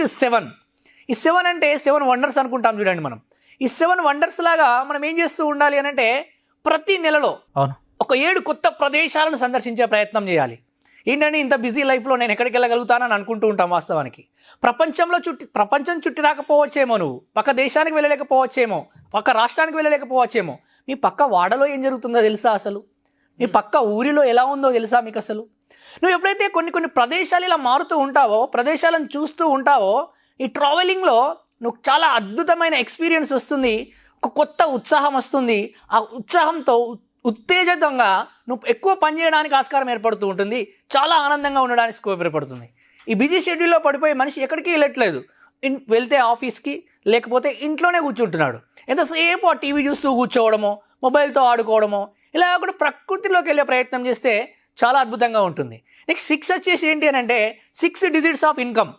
Next 7. ఈ 7 అంటే 7 wonders అనుకుంటాం చూడండి మనం. ఈ 7 వండర్స్ లాగా మనం ఏం చేస్తూ ఉండాలి అని అంటే ప్రతి నెలలో ఒక 7 కొత్త ప్రదేశాలను సందర్శించే ప్రయత్నం చేయాలి. ఏంటంటే ఇంత బిజీ లైఫ్లో నేను ఎక్కడికి వెళ్ళగలుగుతానని అనుకుంటూ ఉంటాం. వాస్తవానికి ప్రపంచం చుట్టి రాకపోవచ్చేమో, నువ్వు పక్క దేశానికి వెళ్ళలేకపోవచ్చేమో, పక్క రాష్ట్రానికి వెళ్ళలేకపోవచ్చేమో, మీ పక్క వాడలో ఏం జరుగుతుందో తెలుసా? అసలు మీ పక్క ఊరిలో ఎలా ఉందో తెలుసా మీకు? అసలు నువ్వు ఎప్పుడైతే కొన్ని ప్రదేశాలు ఇలా మారుతూ ఉంటావో, ప్రదేశాలను చూస్తూ ఉంటావో, ఈ ట్రావెలింగ్లో నువ్వు చాలా అద్భుతమైన ఎక్స్పీరియన్స్ వస్తుంది, ఒక కొత్త ఉత్సాహం వస్తుంది. ఆ ఉత్సాహంతో ఉత్తేజితంగా నువ్వు ఎక్కువ పని చేయడానికి ఆస్కారం ఏర్పడుతూ ఉంటుంది, చాలా ఆనందంగా ఉండడానికి స్కోప్ ఏర్పడుతుంది. ఈ బిజీ షెడ్యూల్లో పడిపోయి మనిషి ఎక్కడికి వెళ్ళట్లేదు. వెళ్తే ఆఫీస్కి, లేకపోతే ఇంట్లోనే కూర్చుంటున్నాడు. ఎంతసేపు ఆ టీవీ చూస్తూ కూర్చోవడమో, మొబైల్తో ఆడుకోవడమో, ఇలా కూడా ప్రకృతిలోకి వెళ్ళే ప్రయత్నం చేస్తే చాలా అద్భుతంగా ఉంటుంది. నెక్స్ట్ 6 వచ్చేసి ఏంటి అని అంటే 6 డిజిట్స్ ఆఫ్ ఇన్కమ్.